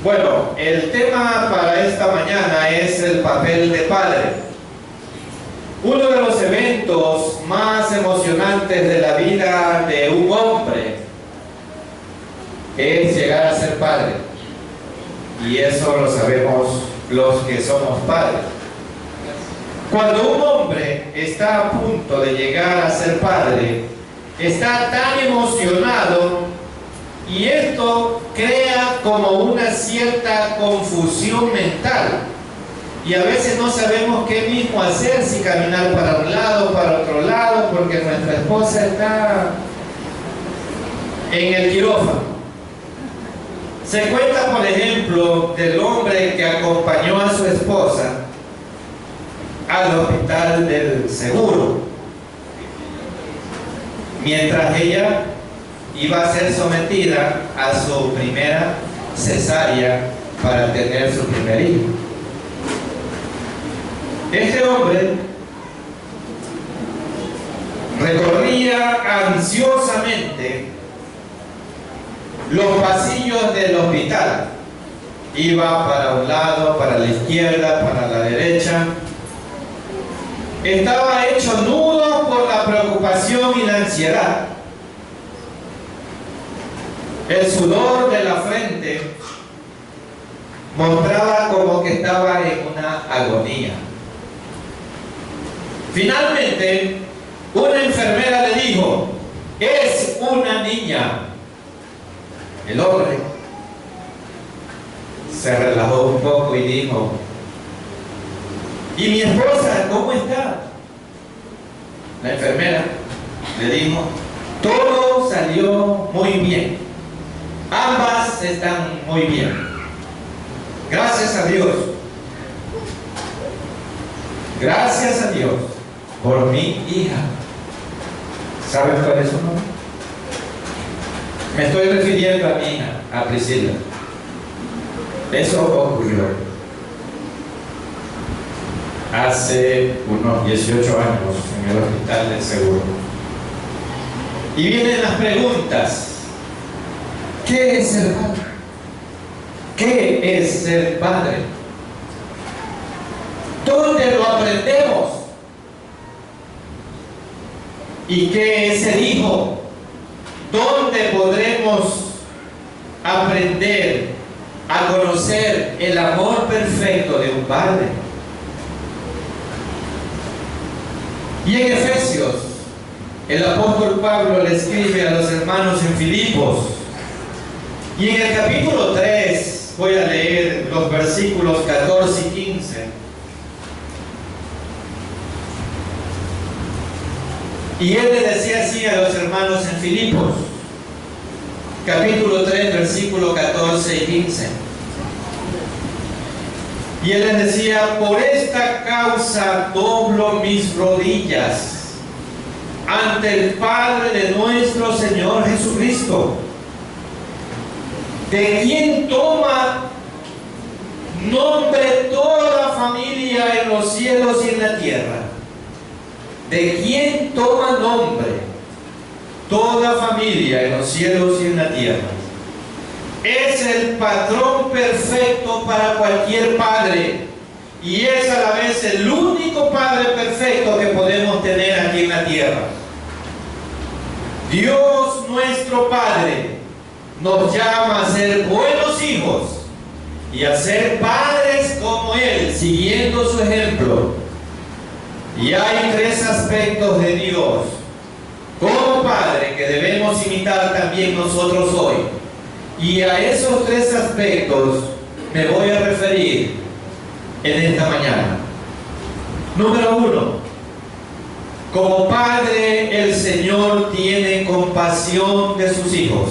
Bueno, el tema para esta mañana es el papel de padre. Uno de los eventos más emocionantes de la vida de un hombre es llegar a ser padre. Y eso lo sabemos los que somos padres. Cuando un hombre está a punto de llegar a ser padre, está tan emocionado y esto crea como una cierta confusión mental. Y a veces no sabemos qué mismo hacer, si caminar para un lado, para otro lado, porque nuestra esposa está en el quirófano. Se cuenta, por ejemplo, del hombre que acompañó a su esposa al hospital del seguro, mientras ella iba a ser sometida a su primera cesárea para tener su primer hijo. Este hombre recorría ansiosamente los pasillos del hospital. Iba para un lado, para la izquierda, para la derecha. Estaba hecho nudo por la preocupación y la ansiedad. El sudor de la frente mostraba como que estaba en una agonía. Finalmente, una enfermera le dijo: "Es una niña". El hombre se relajó un poco y dijo: "¿Y mi esposa cómo está?". La enfermera le dijo: "Todo salió muy bien. Ambas están muy bien. Gracias a Dios. Gracias a Dios por mi hija". ¿Saben cuál es su nombre? Me estoy refiriendo a mi hija, a Priscila. Eso ocurrió hace unos 18 años en el hospital del seguro. Y vienen las preguntas. ¿Qué es ser padre? ¿Qué es ser padre? ¿Dónde lo aprendemos? ¿Y qué es ser hijo? ¿Dónde podremos aprender a conocer el amor perfecto de un padre? Y en Efesios, el apóstol Pablo le escribe a los hermanos en Filipos. Y en el capítulo 3, voy a leer los versículos 14 y 15. Y él le decía así a los hermanos en Filipos, capítulo 3, versículo 14 y 15. Y él les decía: "Por esta causa doblo mis rodillas ante el Padre de nuestro Señor Jesucristo, de quien toma nombre toda familia en los cielos y en la tierra". De quien toma nombre toda familia en los cielos y en la tierra. Es el patrón perfecto para cualquier padre, y es a la vez el único padre perfecto que podemos tener aquí en la tierra. Dios nuestro Padre nos llama a ser buenos hijos y a ser padres como Él, siguiendo su ejemplo. Y hay tres aspectos de Dios como Padre que debemos imitar también nosotros hoy. Y a esos tres aspectos me voy a referir en esta mañana. Número 1. Como Padre, el Señor tiene compasión de sus hijos.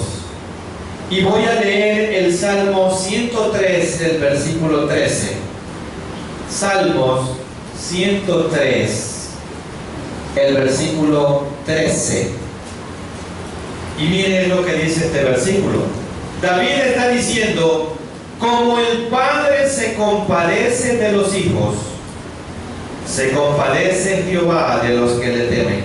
Y voy a leer el Salmo 103, del versículo 13. Salmos 103, el versículo 13. Y miren lo que dice este versículo. David está diciendo: "Como el Padre se compadece de los hijos, se compadece Jehová de los que le temen".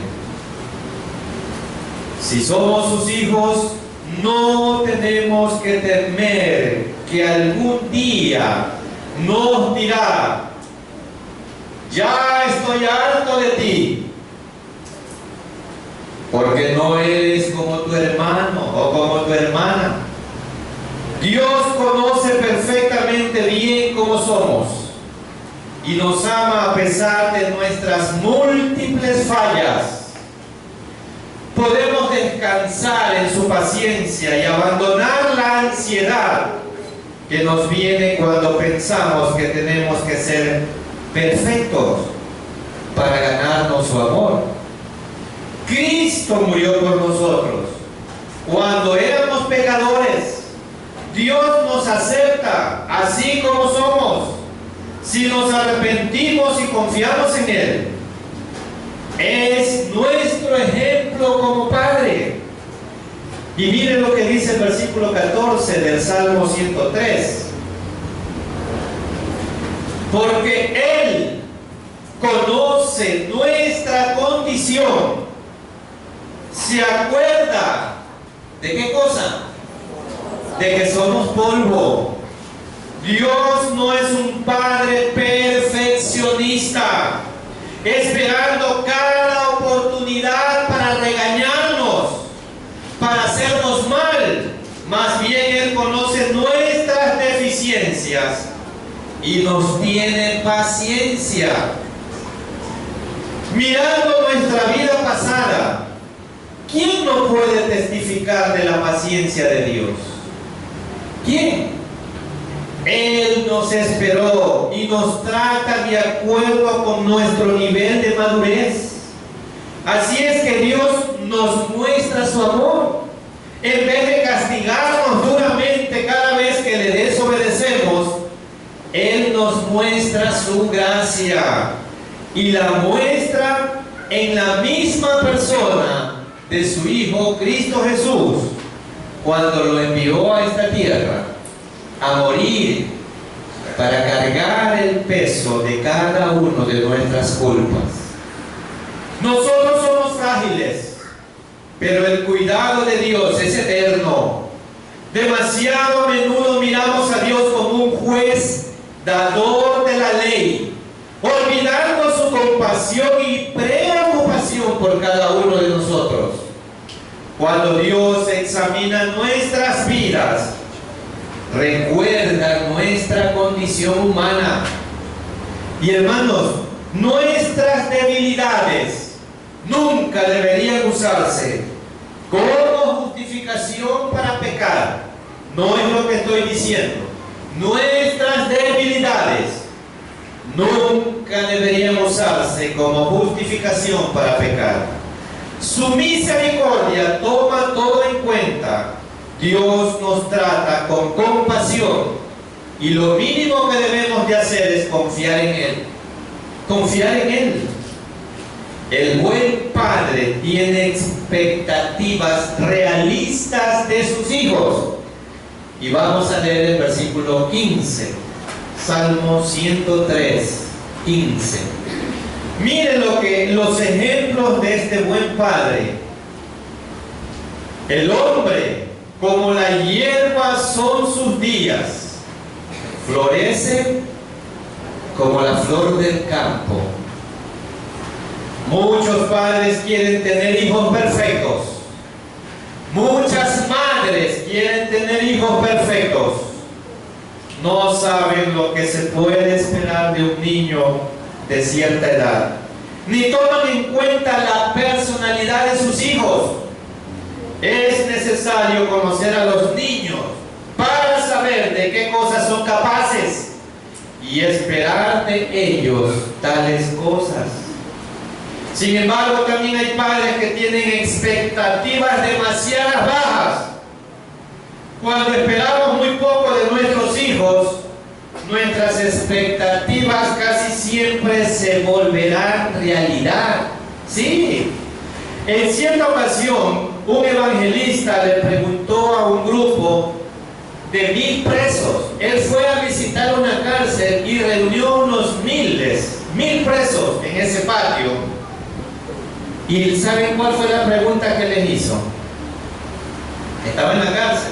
Si somos sus hijos, no tenemos que temer que algún día nos dirá: ya estoy harto de ti, porque no eres como tu hermano o como tu hermana. Dios conoce perfectamente bien cómo somos y nos ama a pesar de nuestras múltiples fallas. Podemos descansar en su paciencia y abandonar la ansiedad que nos viene cuando pensamos que tenemos que ser perfectos para ganarnos su amor. Cristo murió por nosotros cuando éramos pecadores. Dios nos acepta así como somos, si nos arrepentimos y confiamos en Él. Es nuestro ejemplo como Padre. Y miren lo que dice el versículo 14 del Salmo 103. Porque Él conoce nuestra condición. Se acuerda ¿de qué cosa? De que somos polvo. Dios no es un Padre perfeccionista, esperando cada oportunidad para regañarnos, para hacernos mal. Más bien Él conoce nuestras deficiencias y nos tiene paciencia. Mirando nuestra vida pasada, ¿quién no puede testificar de la paciencia de Dios? ¿Quién? Él nos esperó y nos trata de acuerdo con nuestro nivel de madurez. Así es que Dios nos muestra su amor. En vez de castigarnos duramente cada vez que le desobedecemos, Él nos muestra su gracia y la muestra en la misma persona de su Hijo Cristo Jesús, cuando lo envió a esta tierra a morir para cargar el peso de cada uno de nuestras culpas. Nosotros somos frágiles, pero el cuidado de Dios es eterno. Demasiado a menudo miramos a Dios como un juez dador de la ley, olvidando su compasión y preocupación por cada uno de nosotros. Cuando Dios examina nuestras vidas, recuerda nuestra condición humana. Y hermanos, nuestras debilidades nunca deberían usarse como justificación para pecar. No es lo que estoy diciendo. Nuestras debilidades nunca deberían usarse como justificación para pecar. Su misericordia toma todo en cuenta. Dios nos trata con compasión y lo mínimo que debemos de hacer es confiar en Él. Confiar en Él. El buen padre tiene expectativas realistas de sus hijos. Y vamos a leer el versículo 15, Salmo 103, 15. Miren los ejemplos de este buen padre. El hombre, como la hierba son sus días, florece como la flor del campo. Muchos padres quieren tener hijos perfectos. Muchas madres quieren tener hijos perfectos. No saben lo que se puede esperar de un niño de cierta edad, ni toman en cuenta la personalidad de sus hijos. Es necesario conocer a los niños para saber de qué cosas son capaces y esperar de ellos tales cosas. Sin embargo, también hay padres que tienen expectativas demasiado bajas. Cuando esperamos muy poco de nuestros hijos, nuestras expectativas casi siempre se volverán realidad. Sí. En cierta ocasión, un evangelista le preguntó a un grupo de 1000 presos. Él fue a visitar una cárcel y reunió unos 1000 presos en ese patio. ¿Y saben cuál fue la pregunta que les hizo? Estaba en la cárcel.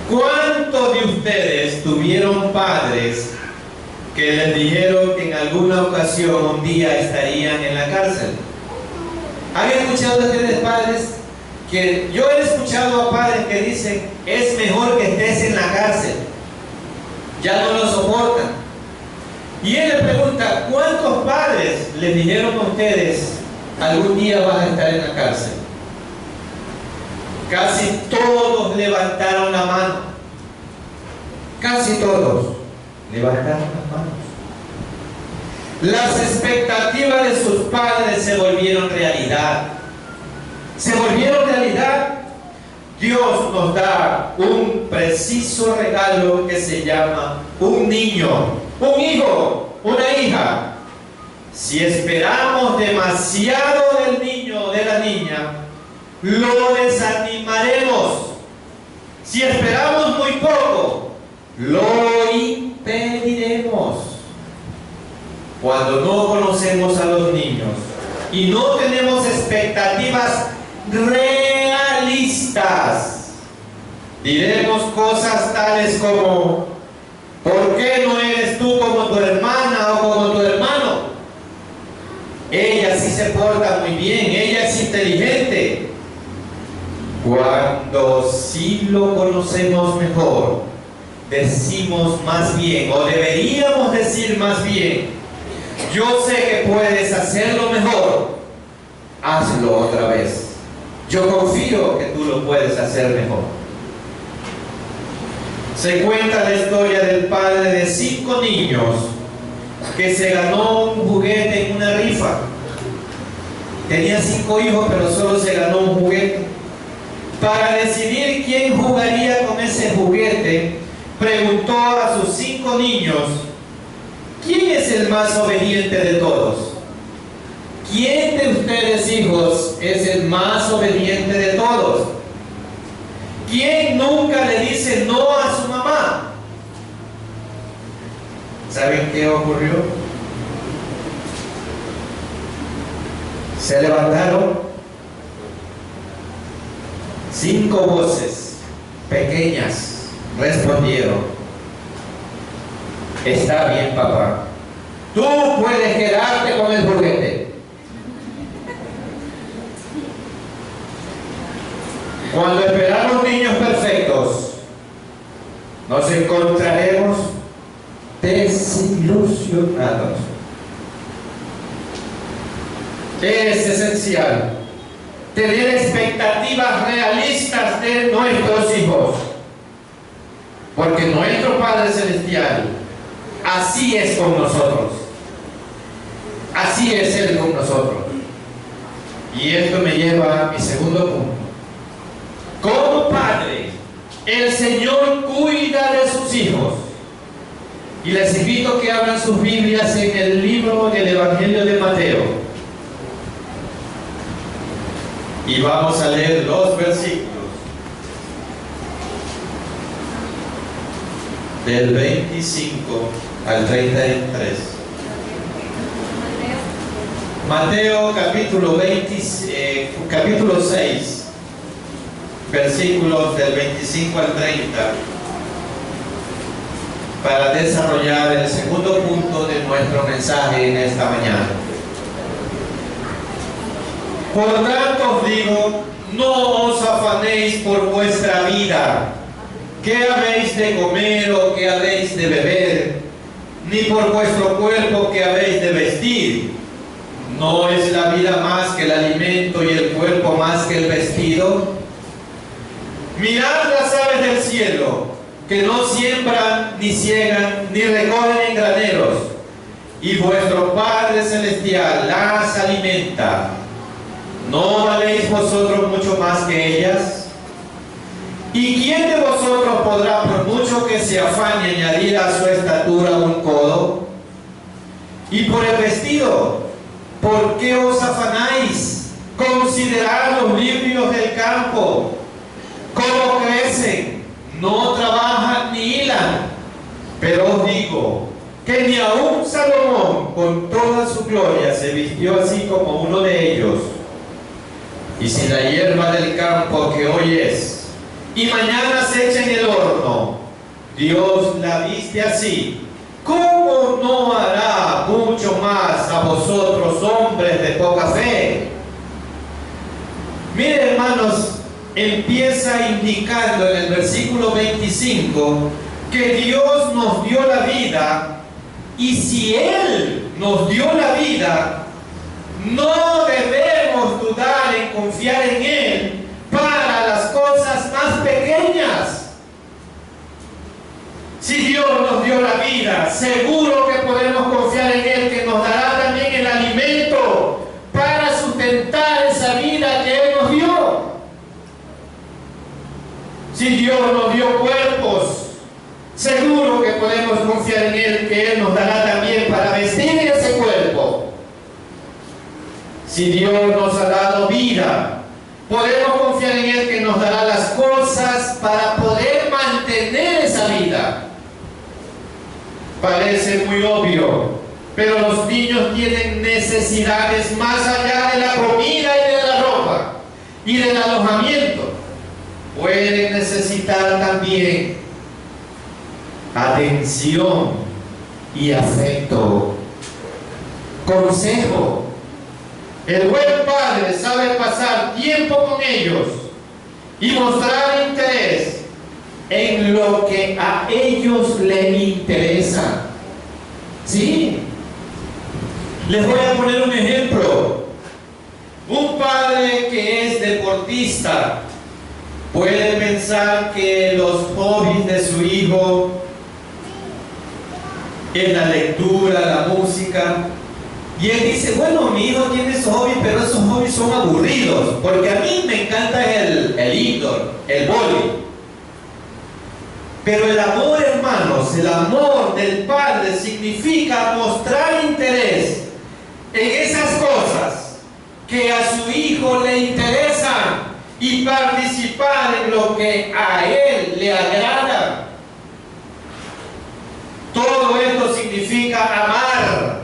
¿Cuántos de ustedes tuvieron padres que les dijeron que en alguna ocasión un día estarían en la cárcel? ¿Han escuchado de ustedes padres? Que yo he escuchado a padres que dicen, es mejor que estés en la cárcel, ya no lo soportan. Y él le pregunta, ¿cuántos padres les dijeron a ustedes, algún día vas a estar en la cárcel? Casi todos levantaron la mano. Casi todos levantaron las manos. Las expectativas de sus padres se volvieron realidad. Se volvieron realidad. Dios nos da un preciso regalo que se llama un niño, un hijo, una hija. Si esperamos demasiado del niño o de la niña, lo desanimaremos. Si esperamos muy poco, lo impediremos. Cuando no conocemos a los niños y no tenemos expectativas realistas, diremos cosas tales como, ¿por qué no eres tú como tu hermana o como tu hermano? Ella sí se porta muy bien, ella es inteligente. Cuando sí lo conocemos mejor, decimos más bien, o deberíamos decir más bien, yo sé que puedes hacerlo mejor, hazlo otra vez. Yo confío que tú lo puedes hacer mejor. Se cuenta la historia del padre de 5 niños que se ganó un juguete en una rifa. Tenía 5 hijos, pero solo se ganó un juguete. Para decidir quién jugaría con ese juguete, preguntó a sus 5 niños, ¿quién es el más obediente de todos? ¿Quién de ustedes, hijos, es el más obediente de todos? ¿Quién nunca le dice no a su mamá? ¿Saben qué ocurrió? Se levantaron 5 voces pequeñas, respondieron, está bien, papá, tú puedes quedarte con el juguete. Cuando esperamos niños perfectos, nos encontraremos desilusionados. Es esencial tener expectativas realistas de nuestros hijos, porque nuestro Padre Celestial así es con nosotros, así es Él con nosotros. Y esto me lleva a mi segundo punto. Como padre, el Señor cuida de sus hijos. Y les invito a que abran sus Biblias en el libro del Evangelio de Mateo. Y vamos a leer los versículos del 25 al 33. Mateo capítulo 6, versículos del 25 al 30, para desarrollar el segundo punto de nuestro mensaje en esta mañana. Por tanto os digo, no os afanéis por vuestra vida, qué habéis de comer o qué habéis de beber, ni por vuestro cuerpo qué habéis de vestir. ¿No es la vida más que el alimento y el cuerpo más que el vestido? Mirad las aves del cielo, que no siembran, ni ciegan, ni recogen en graneros, y vuestro Padre Celestial las alimenta. ¿No valéis vosotros mucho más que ellas? ¿Y quién de vosotros podrá, por mucho que se afane, añadir a su estatura un codo? Y por el vestido, ¿por qué os afanáis? Considerad los lirios del campo, cómo crecen, no trabajan ni hilan. Pero os digo que ni aun Salomón con toda su gloria se vistió así como uno de ellos. Y si la hierba del campo que hoy es y mañana se echa en el horno. Dios la viste así. ¿Cómo no hará mucho más a vosotros, hombres de poca fe? Miren, hermanos, empieza indicando en el versículo 25 que Dios nos dio la vida, y si Él nos dio la vida, no debemos dudar en confiar en Él para las cosas más pequeñas. Si Dios nos dio la vida, seguro que podemos confiar en Él, que nos dará también el alimento para sustentar esa vida que Él nos dio. Si Dios nos dio cuerpos, seguro que podemos confiar en Él, que Él nos dará también para vestir ese cuerpo. Si Dios nos ha dado vida, podemos confiar en Él, que nos dará las cosas para poder mantener esa vida. Parece muy obvio, pero los niños tienen necesidades más allá de la comida y de la ropa y del alojamiento. Pueden necesitar también atención y afecto, consejo. El buen padre sabe pasar tiempo con ellos y mostrar interés en lo que a ellos les interesa. ¿Sí? Les voy a poner un ejemplo. Un padre que es deportista puede pensar que los hobbies de su hijo es la lectura, la música, y él dice, bueno, mi hijo tiene esos hobbies, pero esos hobbies son aburridos, porque a mí me encanta el indoor, el vóley. Pero el amor, hermanos, el amor del Padre significa mostrar interés en esas cosas que a su hijo le interesan y participar en lo que a él le agrada. Todo esto significa amar,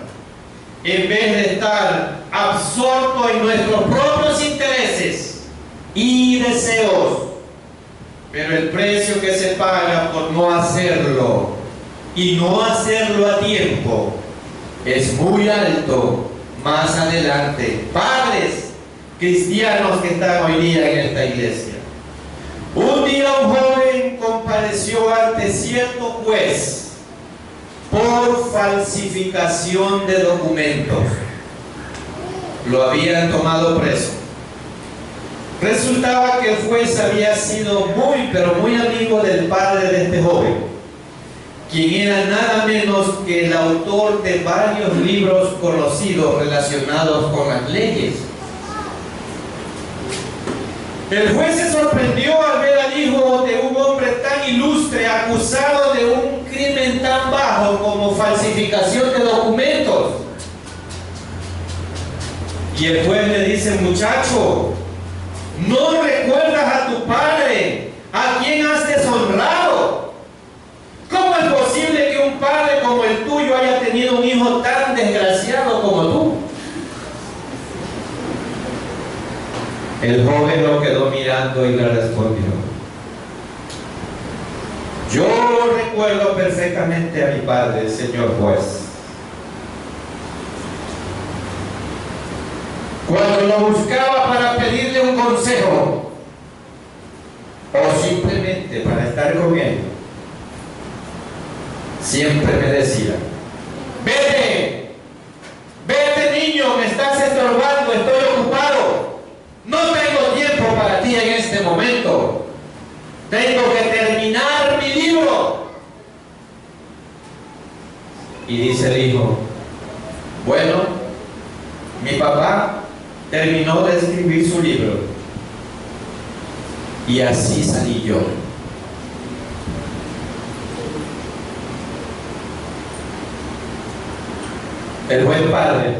en vez de estar absorto en nuestros propios intereses y deseos. Pero el precio que se paga por no hacerlo y no hacerlo a tiempo es muy alto más adelante. Padres cristianos que están hoy día en esta iglesia. Un día un joven compareció ante cierto juez por falsificación de documentos. Lo habían tomado preso. Resultaba que el juez había sido muy, pero muy amigo del padre de este joven, quien era nada menos que el autor de varios libros conocidos relacionados con las leyes. El juez se sorprendió al ver al hijo de un hombre tan ilustre acusado de un crimen tan bajo como falsificación de documentos. Y el juez le dice, muchacho, ¿no recuerdas a tu padre, a quien has deshonrado? ¿Cómo es posible que un padre como el tuyo haya tenido un hijo tan desgraciado como tú? El joven lo quedó mirando y le respondió, yo recuerdo perfectamente a mi padre, señor juez. Cuando lo buscaba para pedirle un consejo o simplemente para estar con él, siempre me decía, vete, vete niño, me estás estorbando, estoy ocupado, no tengo tiempo para ti en este momento, tengo que terminar mi libro. Y dice el hijo, bueno, mi papá terminó de escribir su libro y así salí yo. El buen padre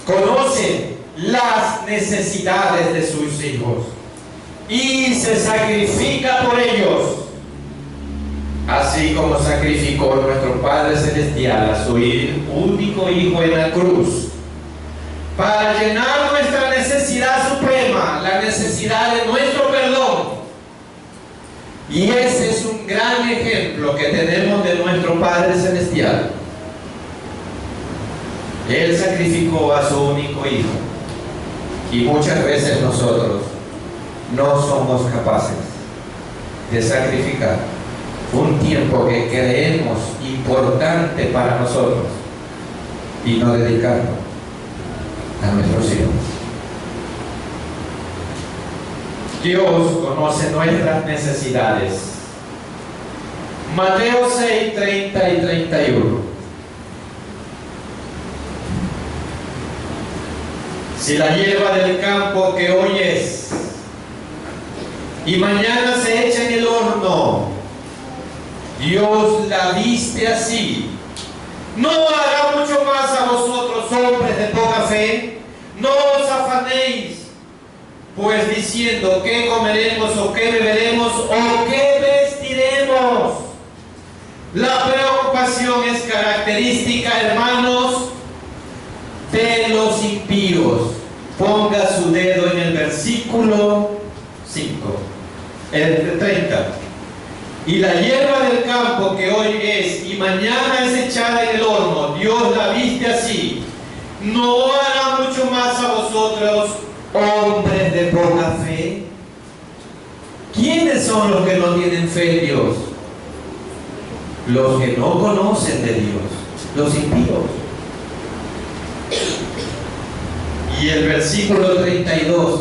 conoce las necesidades de sus hijos y se sacrifica por ellos, así como sacrificó nuestro Padre Celestial a su único Hijo en la cruz, para llenar nuestra necesidad suprema, la necesidad de nuestro perdón. Y ese es un gran ejemplo que tenemos de nuestro Padre Celestial. Él sacrificó a su único Hijo. Y muchas veces nosotros no somos capaces de sacrificar un tiempo que creemos importante para nosotros y no dedicarlo a nuestros hijos. Dios conoce nuestras necesidades. Mateo 6, 30 y 31. Si la hierba del campo que hoy es y mañana se echa en el horno, Dios la viste así, ¿no hará mucho más a vosotros, hombres de poca fe? No os afanéis, pues diciendo qué comeremos o qué beberemos o qué vestiremos. La preocupación es característica, hermanos, de los impíos. Ponga su dedo en el versículo 5, el 30. Y la hierba del campo que hoy es y mañana es echada en el horno, Dios la viste así, ¿no hará mucho más a vosotros, hombres de poca fe? ¿Quiénes son los que no tienen fe en Dios? Los que no conocen de Dios, los impíos. Y el versículo 32.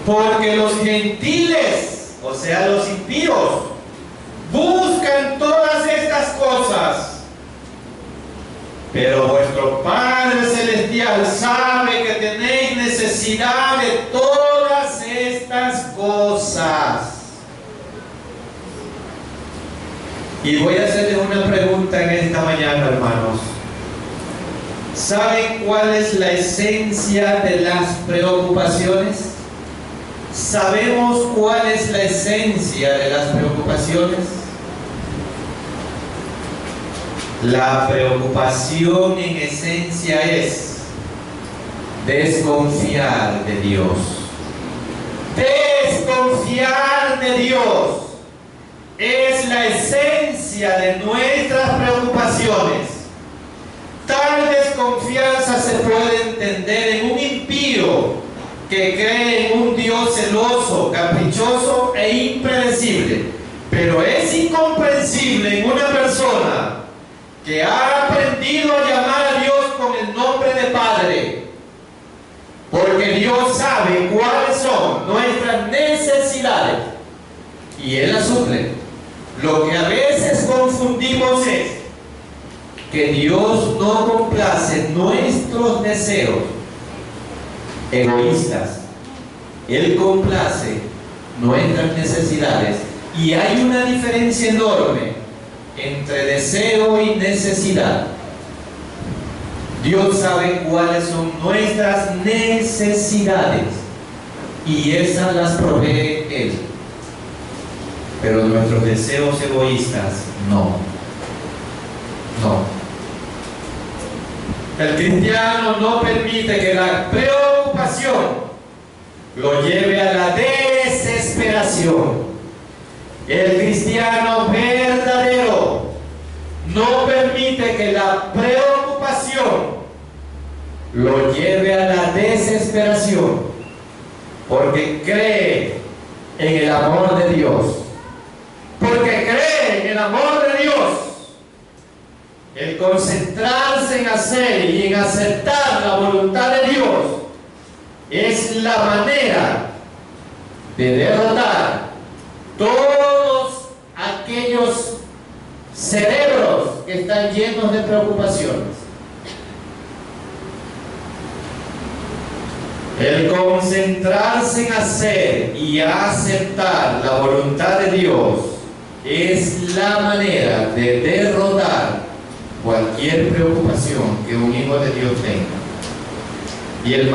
Porque los gentiles, o sea, los impíos, buscan todas estas cosas. Pero vuestro Padre Celestial sabe que tenéis necesidad de todas estas cosas. Y voy a hacerles una pregunta en esta mañana, hermanos. ¿Saben cuál es la esencia de las preocupaciones? ¿Sabemos cuál es la esencia de las preocupaciones? La preocupación en esencia es desconfiar de Dios. Desconfiar de Dios es la esencia de nuestras preocupaciones. Tal desconfianza se puede entender en un impío que cree en un Dios celoso, caprichoso e impredecible. Pero es incomprensible en una persona que ha aprendido a llamar a Dios con el nombre de Padre, porque Dios sabe cuáles son nuestras necesidades y Él las suple. Lo que a veces confundimos es que Dios no complace nuestros deseos egoístas. Él complace nuestras necesidades, y hay una diferencia enorme entre deseo y necesidad. Dios sabe cuáles son nuestras necesidades y esas las provee Él, pero nuestros deseos egoístas no. El cristiano no permite que la preocupación lo lleve a la desesperación. El cristiano verdadero no permite que la preocupación lo lleve a la desesperación, porque cree en el amor de Dios. Porque cree en el amor de Dios. El concentrarse en hacer y en aceptar la voluntad de Dios es la manera de derrotar todos aquellos cerebros que están llenos de preocupaciones. El concentrarse en hacer y aceptar la voluntad de Dios es la manera de derrotar cualquier preocupación que un hijo de Dios tenga. Y en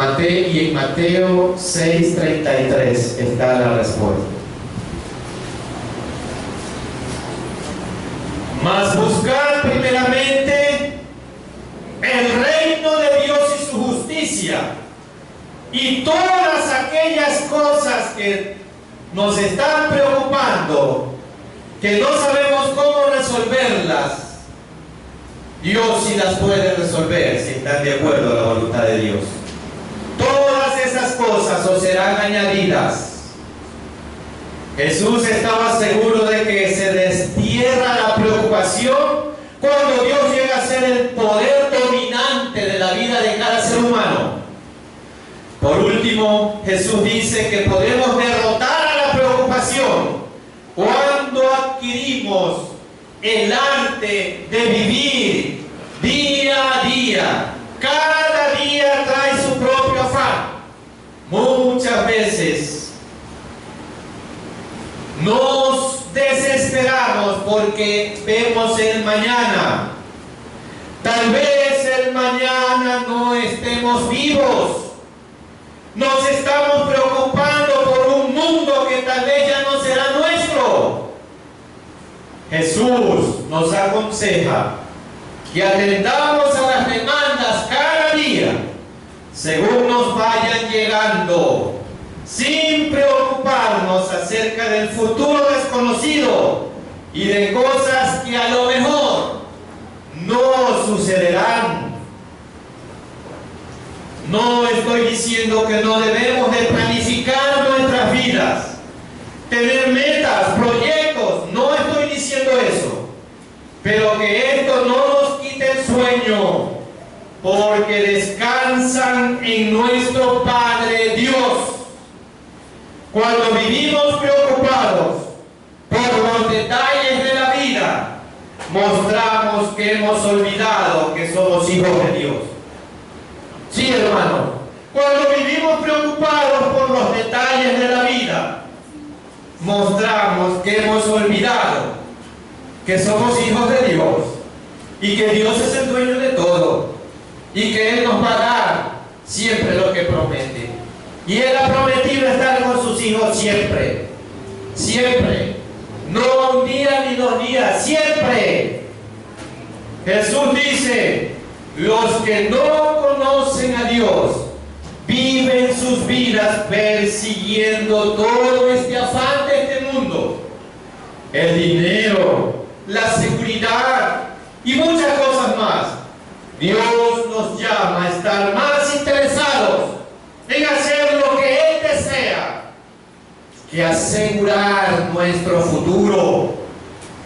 Mateo 6:33 está la respuesta. Mas buscad primeramente el reino de Dios y su justicia, y todas aquellas cosas que nos están preocupando, que no sabemos cómo resolverlas, Dios sí las puede resolver si están de acuerdo a la voluntad de Dios. Todas esas cosas os serán añadidas. Jesús estaba seguro de que se destierra la preocupación cuando Dios llega a ser el poder dominante de la vida de cada ser humano. Por último, Jesús dice que podemos derrotar a la preocupación cuando adquirimos el arte de vivir día a día. Cada día trae su propio afán. Muchas veces nos desesperamos porque vemos el mañana. Tal vez el mañana no estemos vivos. Nos estamos preocupando por un mundo que tal vez ya no será nuestro. Jesús nos aconseja que atendamos a las demandas cada día según nos vayan llegando, sin preocuparnos acerca del futuro desconocido y de cosas que a lo mejor no sucederán. No estoy diciendo que no debemos de planificar nuestras vidas, tener metas, proyectos, no estoy diciendo eso, pero que esto no nos quite el sueño, porque descansan en nuestro Padre Dios. Cuando vivimos preocupados por los detalles de la vida, mostramos que hemos olvidado que somos hijos de Dios. Sí, hermano, cuando vivimos preocupados por los detalles de la vida, mostramos que hemos olvidado que somos hijos de Dios y que Dios es el dueño de todo y que Él nos va a dar siempre lo que promete. Y Él ha prometido estar con sus hijos siempre, siempre, no un día ni 2 días, siempre. Jesús dice: los que no conocen a Dios viven sus vidas persiguiendo todo este afán de este mundo, el dinero, la seguridad y muchas cosas más. Dios nos llama a estar más interesados en hacer lo que Él desea que asegurar nuestro futuro.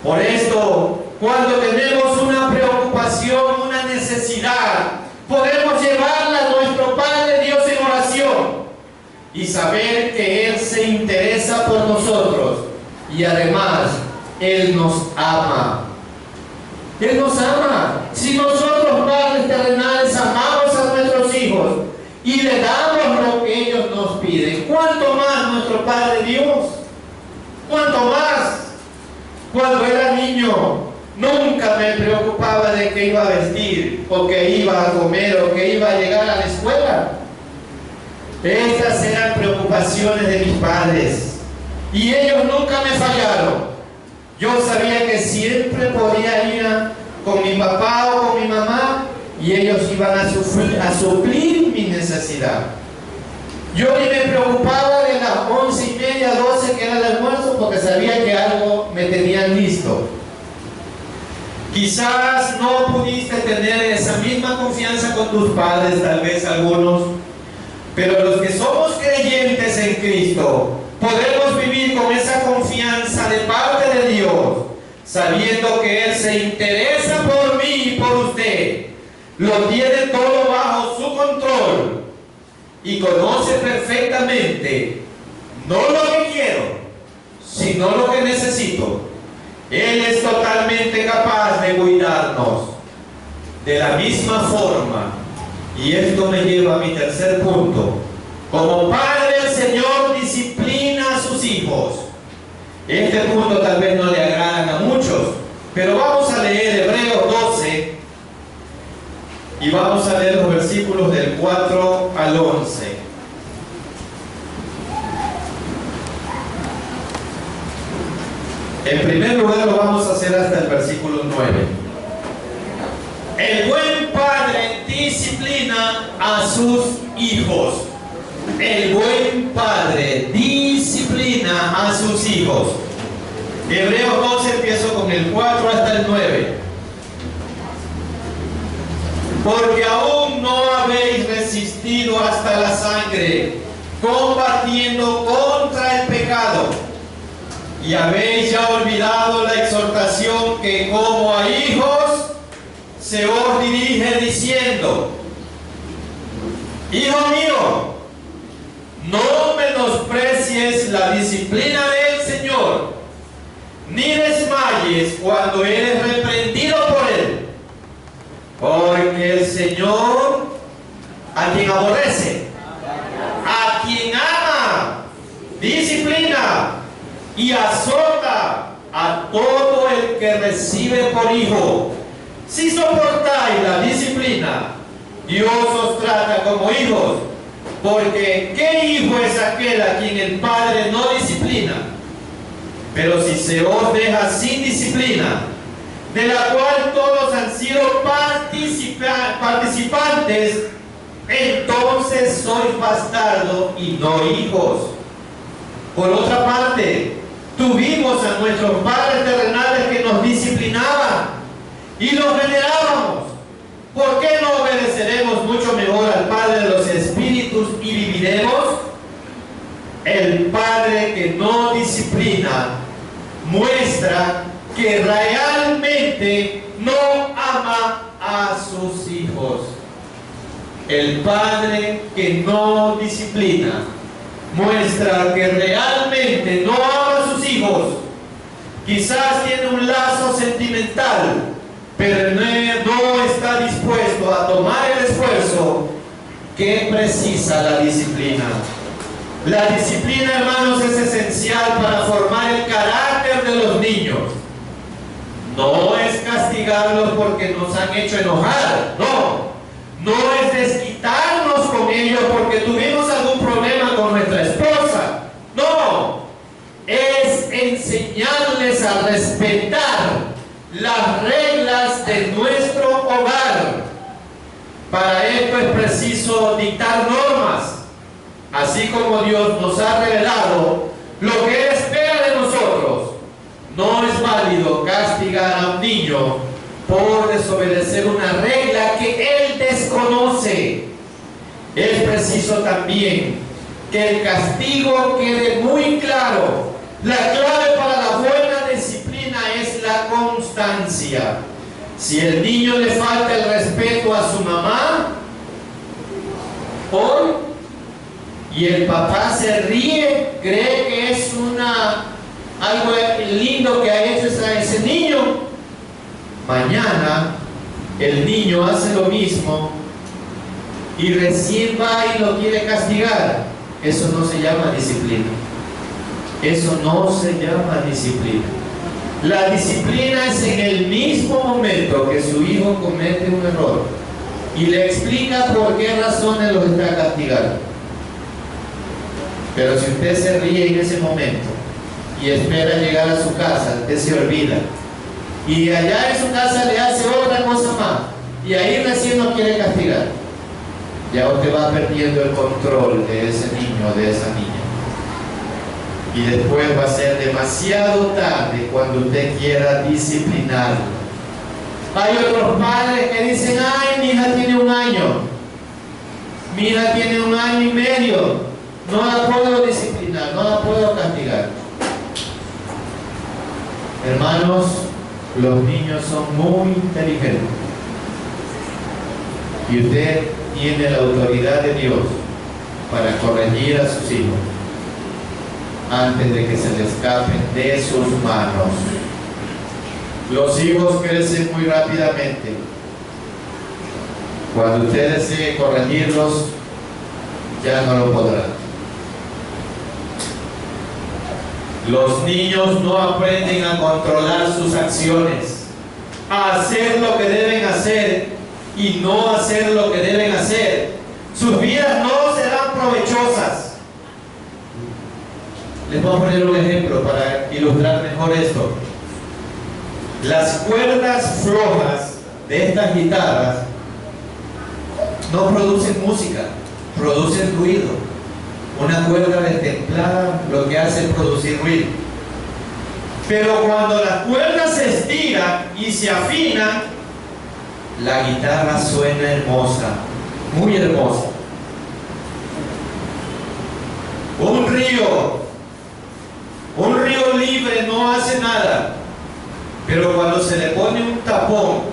Por esto, cuando tenemos una preocupación, una necesidad, podemos llevarla a nuestro Padre Dios en oración y saber que Él se interesa por nosotros y además Él nos ama. Él nos ama. Si nosotros, padres terrenales, amamos a nuestros hijos y le damos lo que ellos nos piden, ¿cuánto más nuestro Padre Dios? ¿Cuánto más? Cuando era niño, nunca me preocupaba de que iba a vestir, o que iba a comer, o que iba a llegar a la escuela. Estas eran preocupaciones de mis padres, y ellos nunca me fallaron. Yo sabía que siempre podía ir con mi papá o con mi mamá, y ellos iban a suplir mi necesidad. Yo ni me preocupaba de las 11:30, 12 que era el almuerzo, porque sabía que algo me tenían listo. Quizás no pudiste tener esa misma confianza con tus padres, tal vez algunos, pero los que somos creyentes en Cristo podemos vivir con esa confianza de parte de Dios, sabiendo que Él se interesa por mí y por usted, lo tiene todo bajo su control y conoce perfectamente no lo que quiero, sino lo que necesito. Él es totalmente capaz de cuidarnos de la misma forma. Y esto me lleva a mi tercer punto. Como padre, el Señor disciplina a sus hijos. Este punto tal vez no le agradan a muchos, pero vamos a leer Hebreos 12 y vamos a leer los versículos del 4 al 11. En primer lugar lo vamos a hacer hasta el versículo 9. El buen padre disciplina a sus hijos. El buen padre disciplina a sus hijos. Hebreos 12, empiezo con el 4 hasta el 9. Porque aún no habéis resistido hasta la sangre, combatiendo contra el pecado, y habéis ya olvidado la exhortación que como a hijos se os dirige diciendo: Hijo mío, no menosprecies la disciplina del Señor, ni desmayes cuando eres reprendido por Él. Porque el Señor, a quien aborrece, a quien ama, disciplina y azota a todo el que recibe por hijo. Si soportáis la disciplina, Dios os trata como hijos. Porque ¿qué hijo es aquel a quien el Padre no disciplina? Pero si se os deja sin disciplina, de la cual todos han sido participantes, entonces sois bastardos y no hijos. Por otra parte, tuvimos a nuestros padres terrenales que nos disciplinaban y los venerábamos. ¿Por qué no obedeceremos mucho mejor al Padre de los Espíritus y viviremos? El Padre que no disciplina muestra que realmente no ama a sus hijos. El padre que no disciplina muestra que realmente no ama a sus hijos. Quizás tiene un lazo sentimental, pero no está dispuesto a tomar el esfuerzo que precisa la disciplina. La disciplina, hermanos, es esencial para formar el carácter de los niños. No es castigarlos porque nos han hecho enojar, no. No es desquitarnos con ellos porque tuvimos algún problema con nuestra esposa, no. Es enseñarles a respetar las reglas de nuestro hogar. Para esto es preciso dictar normas, así como Dios nos ha revelado lo que Él espera de nosotros. No es válido castigar a un niño por desobedecer una regla que él desconoce. Es preciso también que el castigo quede muy claro. La clave para la buena disciplina es la constancia. Si el niño le falta el respeto a su mamá hoy y el papá se ríe, cree que es algo lindo que ha hecho a ese niño, mañana el niño hace lo mismo y recién va y lo quiere castigar. Eso no se llama disciplina. Eso no se llama disciplina. La disciplina es en el mismo momento que su hijo comete un error y le explica por qué razones lo está castigando. Pero si usted se ríe en ese momento y espera llegar a su casa, usted se olvida. Y allá en su casa le hace otra cosa más. Y ahí recién no quiere castigar. Ya usted va perdiendo el control de ese niño o de esa niña. Y después va a ser demasiado tarde cuando usted quiera disciplinarlo. Hay otros padres que dicen: ay, mi hija tiene 1 año. Mi hija tiene 1 año y medio. No la puedo disciplinar, no la puedo castigar. Hermanos, los niños son muy inteligentes. Y usted tiene la autoridad de Dios para corregir a sus hijos antes de que se les escapen de sus manos. Los hijos crecen muy rápidamente. Cuando usted desee corregirlos, ya no lo podrá. Los niños no aprenden a controlar sus acciones, a hacer lo que deben hacer y no hacer lo que deben hacer. Sus vidas no serán provechosas. Les voy a poner un ejemplo para ilustrar mejor esto. Las cuerdas flojas de estas guitarras no producen música, producen ruido. Una cuerda destemplada lo que hace es producir ruido. Pero cuando la cuerda se estira y se afina, la guitarra suena hermosa, muy hermosa. Un río libre no hace nada, pero cuando se le pone un tapón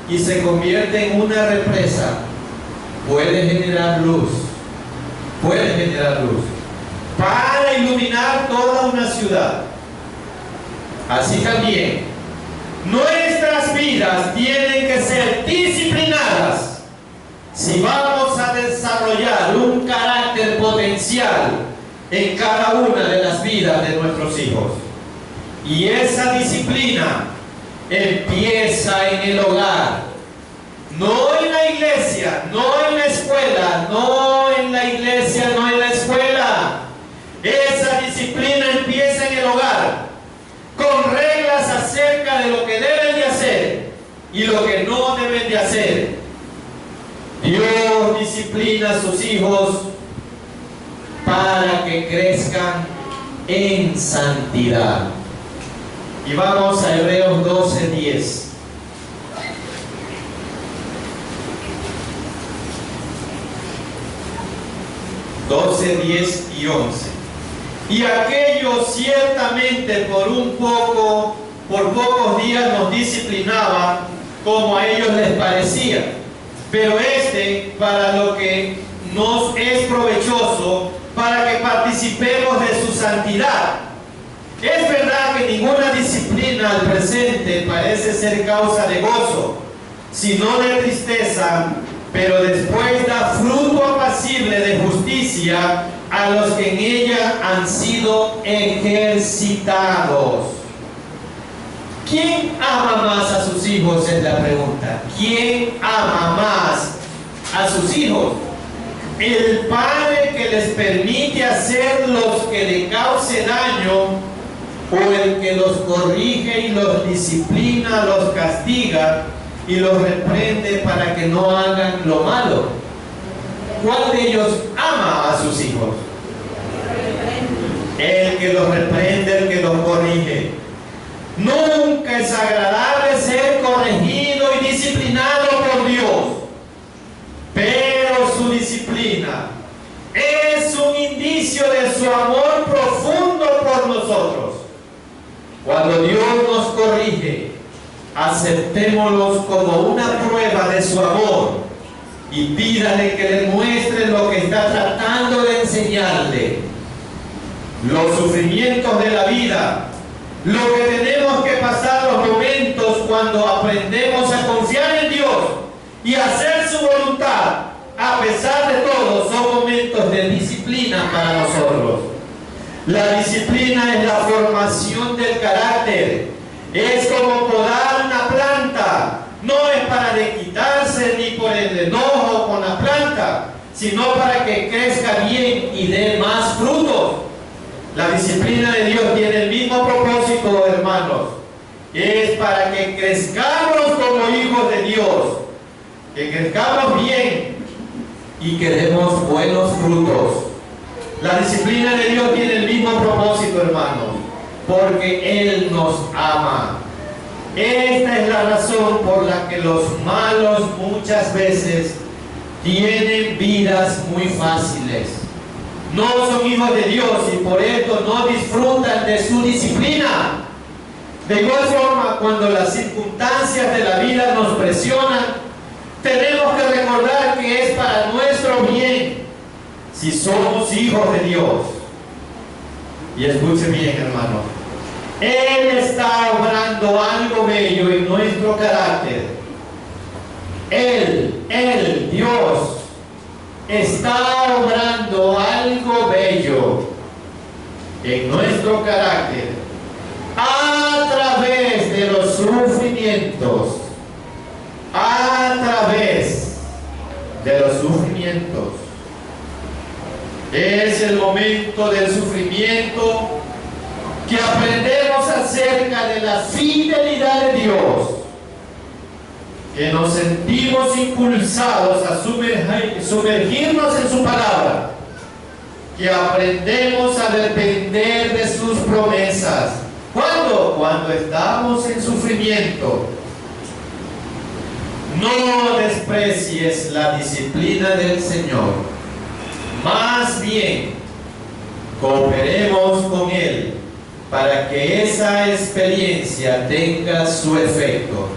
y se convierte en una represa, puede generar luz para iluminar toda una ciudad. Así también, nuestras vidas tienen que ser disciplinadas si vamos a desarrollar un carácter potencial en cada una de las vidas de nuestros hijos. Y esa disciplina empieza en el hogar, no en la iglesia, no en la escuela, no en la iglesia, no en la escuela. Esa disciplina empieza en el hogar, con reglas acerca de lo que deben de hacer y lo que no deben de hacer. Dios disciplina a sus hijos para que crezcan en santidad. Y vamos a Hebreos 12:10. (12, 10 y 11). Y aquellos ciertamente por pocos días nos disciplinaba como a ellos les parecía, pero para lo que nos es provechoso, para que participemos de su santidad. Es verdad que ninguna disciplina al presente parece ser causa de gozo, sino de tristeza, pero después da fruto apacible de justicia a los que en ella han sido ejercitados. ¿Quién ama más a sus hijos? Es la pregunta. ¿Quién ama más a sus hijos? ¿El padre que les permite hacer los que le cause daño, o el que los corrige y los disciplina, los castiga y los reprende para que no hagan lo malo? ¿Cuál de ellos ama a sus hijos? El que los reprende, el que los corrige. Nunca es agradable ser corregido y disciplinado por Dios, pero su disciplina es un indicio de su amor profundo por nosotros. Cuando Dios nos corrige, aceptémoslos como una prueba de su amor y pídale que le muestre lo que está tratando de enseñarle. Los sufrimientos de la vida, lo que tenemos que pasar, los momentos cuando aprendemos a confiar en Dios y hacer su voluntad, a pesar de todo, son momentos de disciplina para nosotros. La disciplina es la formación del carácter. Es como podar una planta. No es para desquitarse ni por el enojo con la planta, sino para que crezca bien y dé más frutos. La disciplina de Dios tiene el mismo propósito, hermanos. Es para que crezcamos como hijos de Dios, que crezcamos bien y que demos buenos frutos. La disciplina de Dios tiene el mismo propósito, hermanos, porque Él nos ama. Esta es la razón por la que los malos muchas veces tienen vidas muy fáciles. No son hijos de Dios y por esto no disfrutan de su disciplina. De igual forma, cuando las circunstancias de la vida nos presionan, tenemos que recordar que es para nuestro bien si somos hijos de Dios. Y escuche bien, hermano, Él está obrando algo bello en nuestro carácter. Él, Dios, está obrando algo bello en nuestro carácter a través de los sufrimientos. A través de los sufrimientos. Es el momento del sufrimiento que aprendemos acerca de la fidelidad de Dios, que nos sentimos impulsados a sumergirnos en su palabra que aprendemos a depender de sus promesas. ¿Cuándo? Cuando estamos en sufrimiento. No desprecies la disciplina del Señor. Más bien, cooperemos con Él para que esa experiencia tenga su efecto.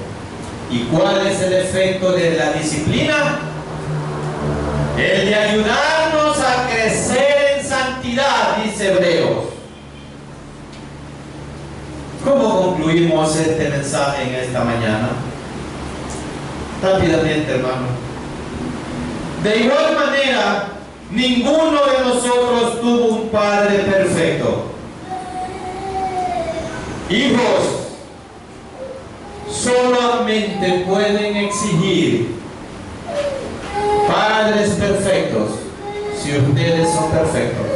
¿Y cuál es el efecto de la disciplina? El de ayudarnos a crecer en santidad, dice Hebreos. ¿Cómo concluimos este mensaje en esta mañana? Rápidamente, hermano. De igual manera, ninguno de nosotros tuvo un padre perfecto. Hijos solamente pueden exigir padres perfectos si ustedes son perfectos.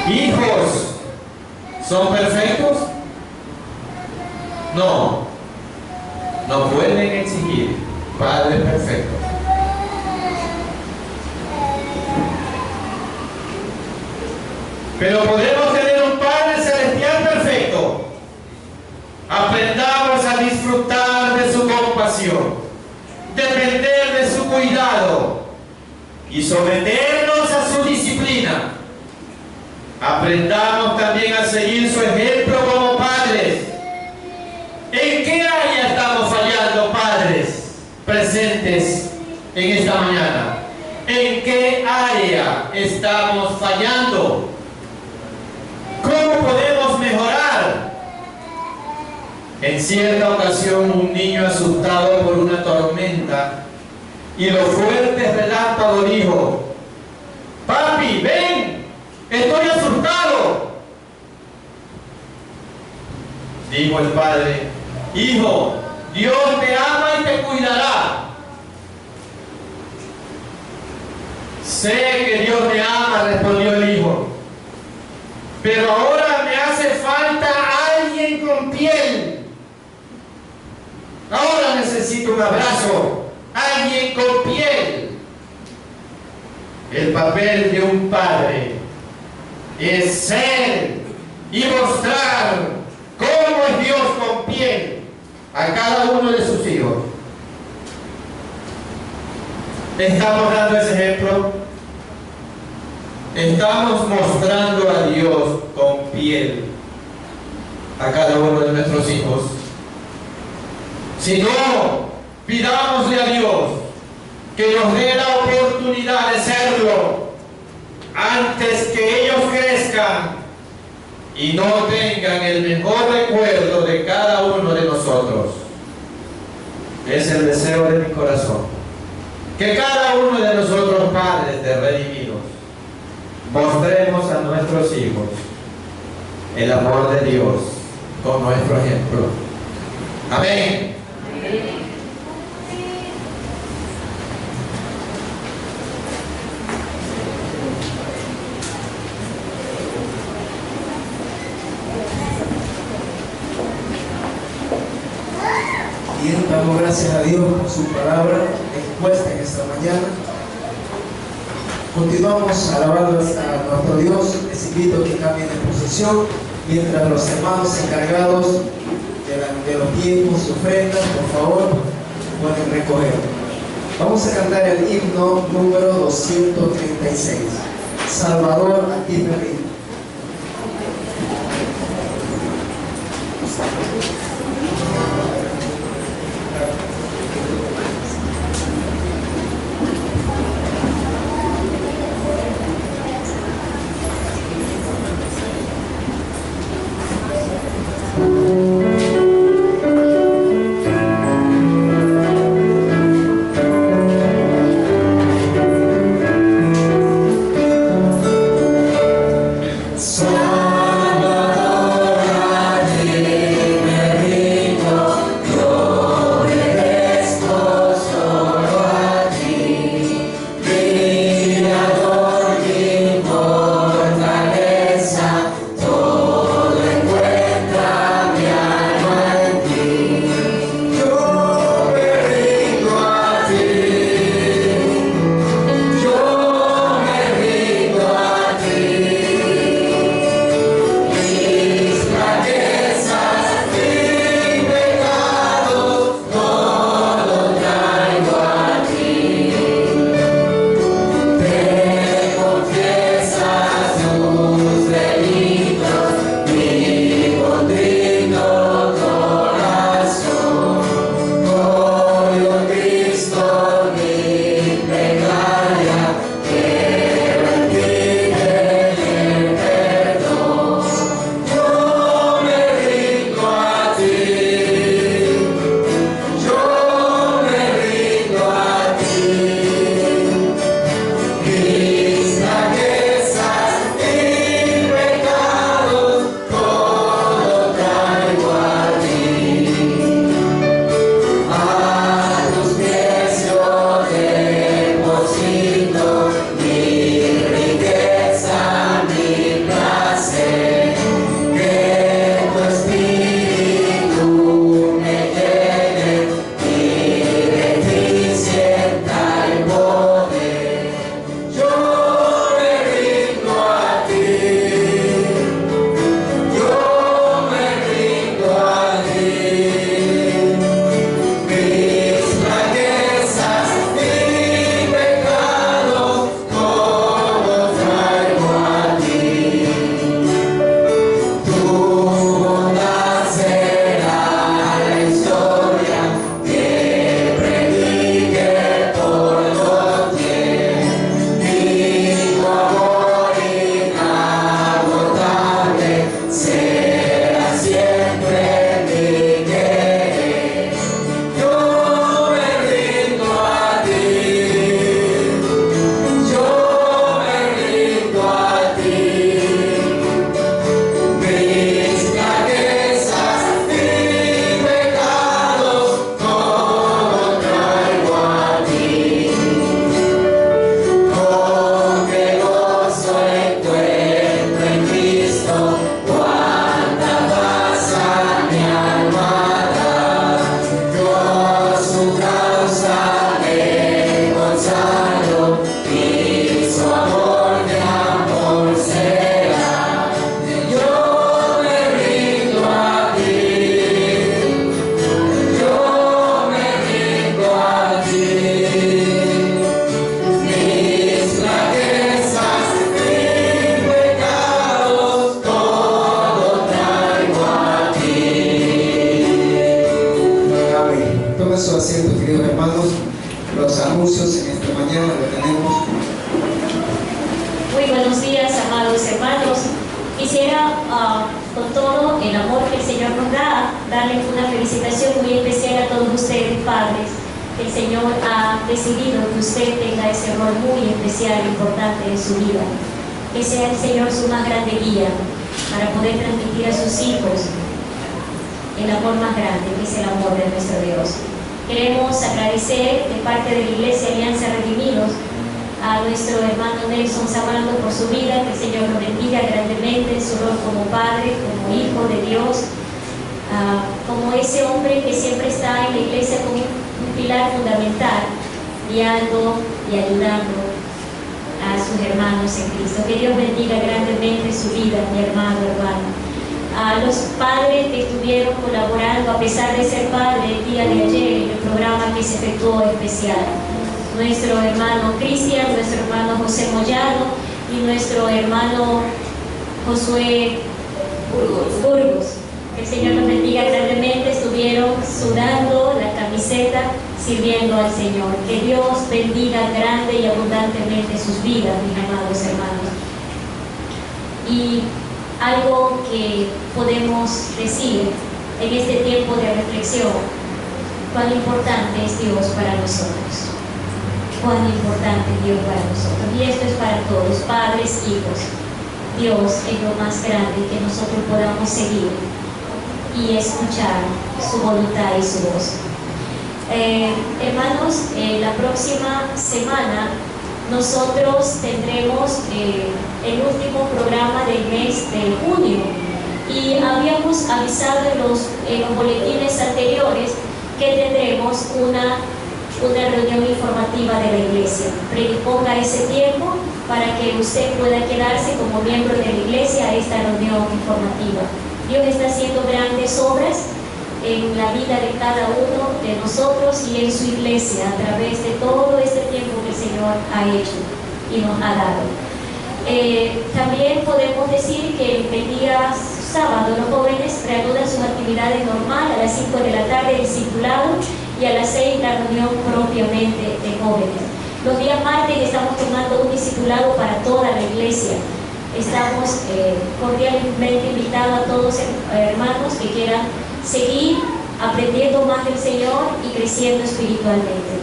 Hijos, ¿son perfectos? No, no pueden exigir padres perfectos. Pero podemos tener un Padre Celestial perfecto. Aprendamos a disfrutar de su compasión, depender de su cuidado y someternos a su disciplina. Aprendamos también a seguir su ejemplo como padres. ¿En qué área estamos fallando, padres presentes en esta mañana? ¿En qué área estamos fallando? ¿Cómo podemos mejorar? En cierta ocasión, un niño asustado por una tormenta y los fuertes relámpagos dijo: "Papi, ven, estoy asustado". Dijo el padre: "Hijo, Dios te ama y te cuidará". "Sé que Dios me ama", respondió el hijo, "pero ahora me hace falta alguien con piel. Ahora necesito un abrazo, alguien con piel". El papel de un padre es ser y mostrar cómo es Dios con piel a cada uno de sus hijos. ¿Estamos dando ese ejemplo? ¿Estamos mostrando a Dios con piel a cada uno de nuestros hijos? Si no, pidámosle a Dios que nos dé la oportunidad de serlo antes que ellos crezcan y no tengan el mejor recuerdo de cada uno de nosotros. Es el deseo de mi corazón que cada uno de nosotros, padres de redimidos, mostremos a nuestros hijos el amor de Dios con nuestro ejemplo. Amén. Bien, damos gracias a Dios por su palabra expuesta en esta mañana. Continuamos alabando a nuestro Dios. Les invito a que cambien de posición mientras los hermanos encargados de los diezmos y ofrendas, por favor, pueden recoger. Vamos a cantar el himno número 236. Salvador, a ti me rindo. Salvador, a ti me rindo. los anuncios en esta mañana lo tenemos. Muy buenos días, amados hermanos. Quisiera, con todo el amor que el Señor nos da, darles una felicitación muy especial a todos ustedes, padres. El Señor ha decidido que usted tenga ese rol muy especial e importante en su vida. Que sea el Señor su más grande guía para poder transmitir a sus hijos el amor más grande, que es el amor de nuestro Dios. Queremos agradecer de parte de la Iglesia Alianza Redimidos a nuestro hermano Nelson Zambrano por su vida, que el Señor lo bendiga grandemente en su rol como padre, como hijo de Dios, como ese hombre que siempre está en la iglesia como un pilar fundamental, guiando y ayudando a sus hermanos en Cristo. Que Dios bendiga grandemente su vida, mi hermano, a los padres que estuvieron colaborando a pesar de ser padre el día de ayer en el programa que se efectuó especial. Nuestro hermano Cristian, nuestro hermano José Moyano y nuestro hermano Josué Burgos. Que el Señor los bendiga grandemente, estuvieron sudando la camiseta sirviendo al Señor. Que Dios bendiga grande y abundantemente sus vidas, mis amados hermanos. Y algo que podemos decir en este tiempo de reflexión: cuán importante es Dios para nosotros. Cuán importante es Dios para nosotros. Y esto es para todos, padres, hijos. Dios es lo más grande que nosotros podamos seguir y escuchar su voluntad y su voz. Hermanos, la próxima semana nosotros tendremos el último programa del mes de junio, y habíamos avisado en los boletines anteriores que tendremos una reunión informativa de la iglesia. Predisponga ese tiempo para que usted pueda quedarse como miembro de la iglesia a esta reunión informativa. Dios está haciendo grandes obras en la vida de cada uno de nosotros y en su iglesia a través de todo este tiempo que el Señor ha hecho y nos ha dado. También podemos decir que el día sábado los jóvenes reanudan sus actividades normales a las 5 de la tarde, el discipulado, y a las 6 la reunión propiamente de jóvenes. Los días martes estamos tomando un discipulado para toda la iglesia. Estamos cordialmente invitando a todos hermanos que quieran seguir aprendiendo más del Señor y creciendo espiritualmente.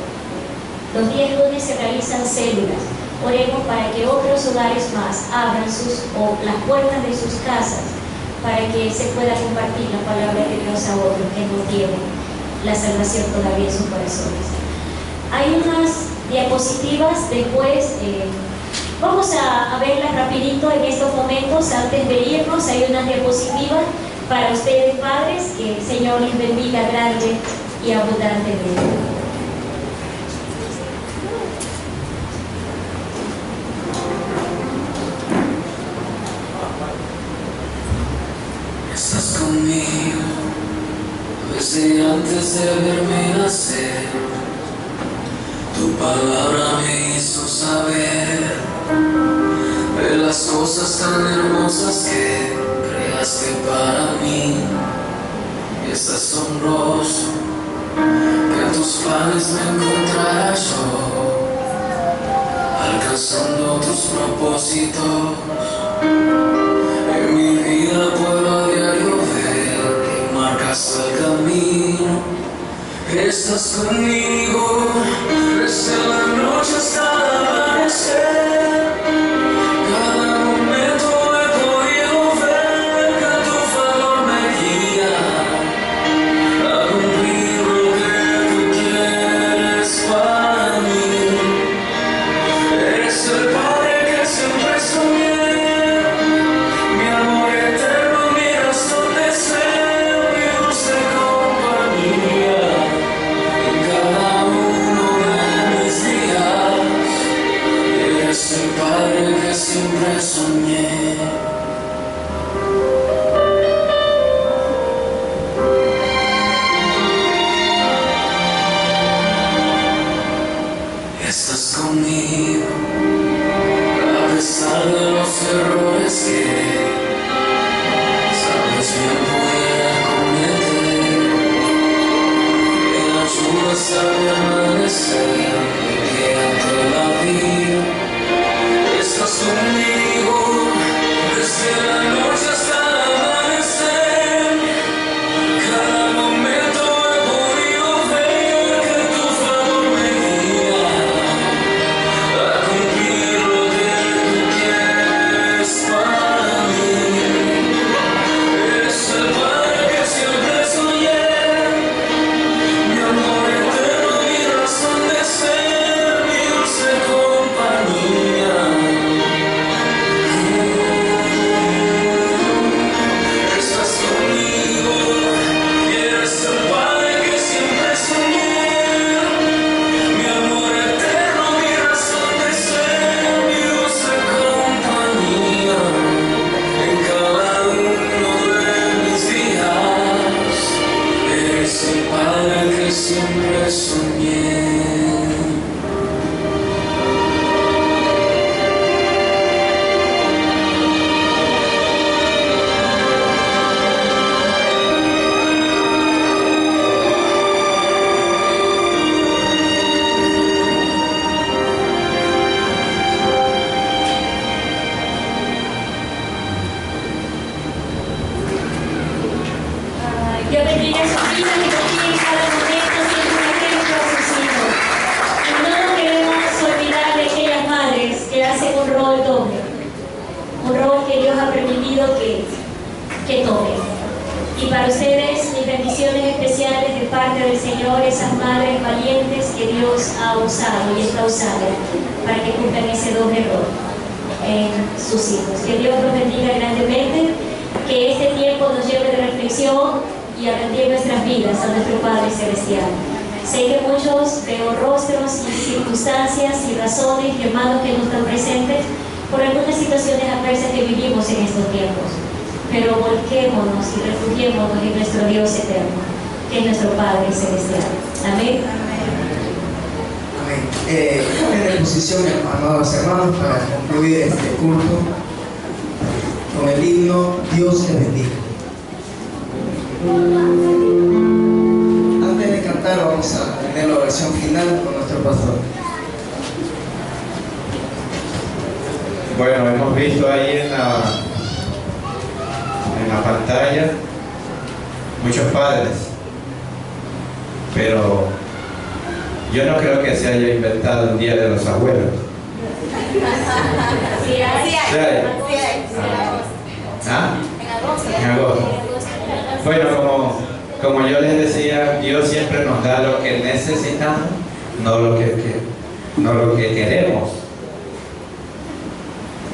Los días lunes se realizan células. Oremos para que otros hogares más abran las puertas de sus casas para que se pueda compartir la palabra de Dios a otros que no tienen la salvación todavía en sus corazones. Hay unas diapositivas después. Vamos a verlas rapidito en estos momentos antes de irnos. Hay unas diapositivas para ustedes, padres. Que el Señor les bendiga grande y abundantemente. Estás conmigo desde antes de verme nacer. Tu palabra me hizo saber de las cosas tan hermosas que creaste para mí. Y es asombroso que en tus planes me encontrara yo, alcanzando tus propósitos. En mi vida puedo a diario ver que marcas el camino. Estás conmigo desde la noche hasta el amanecer. Cada momento he podido ver que tu favor me guía a cumplir lo que tú quieres para mí. Eres el Padre que siempre soñé, mi amor eterno, mi razón de ser, mi dulce compañía. Cada uno de mis días, eres el Padre Dios bendiga a sus vidas y bendiga en cada momento siempre un ejemplo a sus hijos. Y no nos queremos olvidar de aquellas madres que hacen un rol doble, un rol que Dios ha permitido que tomen. Y para ustedes, mis bendiciones especiales de parte del Señor, esas madres valientes que Dios ha usado y está usando para que cumplan ese doble rol en sus hijos. Que Dios los bendiga grandemente, que este tiempo nos lleve de reflexión y a rendir nuestras vidas a nuestro Padre Celestial. Sé que muchos veo rostros y circunstancias y razones y hermanos que no están presentes por algunas situaciones adversas que vivimos en estos tiempos. Pero volquémonos y refugiémonos en nuestro Dios eterno, que es nuestro Padre Celestial. Amén. Amén. Tomen de posición, amados hermanos, para concluir este culto con el himno Dios te bendiga. Antes de cantar, vamos a tener la oración final con nuestro pastor. Bueno, hemos visto ahí en la pantalla muchos padres, pero yo no creo que se haya inventado el Día de los Abuelos. Sí hay. ¿Ah? En agosto. Bueno, como yo les decía, Dios siempre nos da lo que necesitamos, no lo que queremos.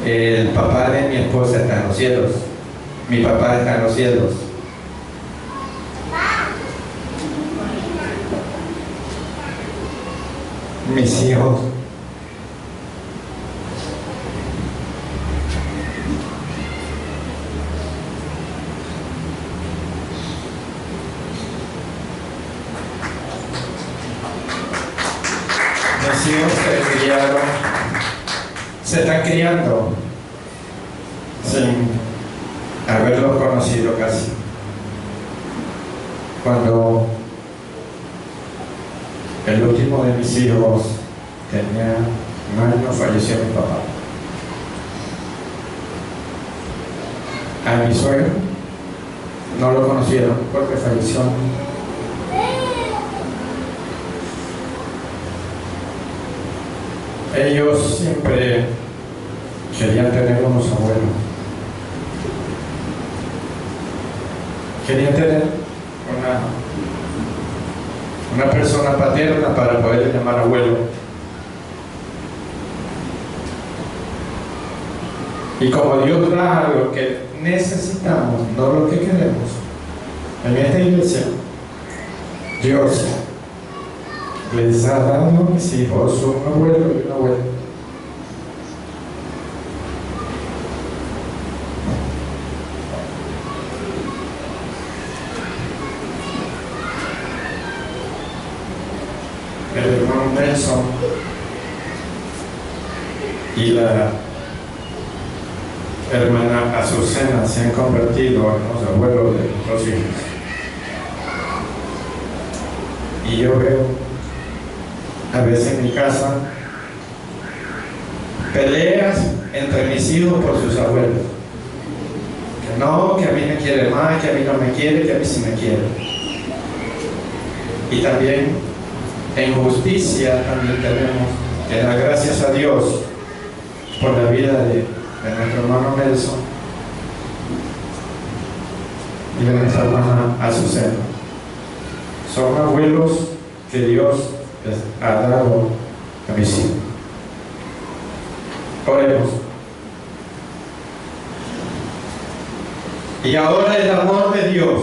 El papá de mi esposa está en los cielos. Mi papá está en los cielos. Mis hijos. Mis hijos se están criando sin haberlo conocido casi. Cuando el último de mis hijos tenía un año, falleció mi papá. A mi suegro no lo conocieron porque falleció. Ellos siempre querían tener unos abuelos. Querían tener una persona paterna para poder llamar abuelo. Y como Dios da lo que necesitamos, no lo que queremos, en esta iglesia, Dios les ha dado a mis hijos un abuelo y una abuela. El hermano Nelson y la hermana Azucena se han convertido en los abuelos de nuestros hijos. Y yo veo a veces en mi casa peleas entre mis hijos por sus abuelos. Que no, que a mí me quiere más, que a mí no me quiere, que a mí sí me quiere. Y también en justicia también tenemos que dar gracias a Dios por la vida de nuestro hermano Nelson y de nuestra hermana Azucena. Son abuelos que Dios les ha dado a mis hijos. Oremos. Y ahora el amor de Dios,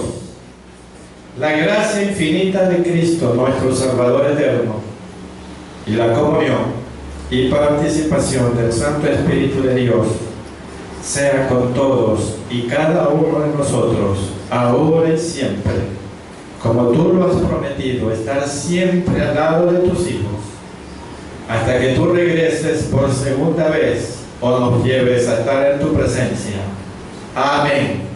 la gracia infinita de Cristo, nuestro Salvador eterno, y la comunión y participación del Santo Espíritu de Dios, sea con todos y cada uno de nosotros, ahora y siempre, como tú lo has prometido, estar siempre al lado de tus hijos, hasta que tú regreses por segunda vez o nos lleves a estar en tu presencia. Amén.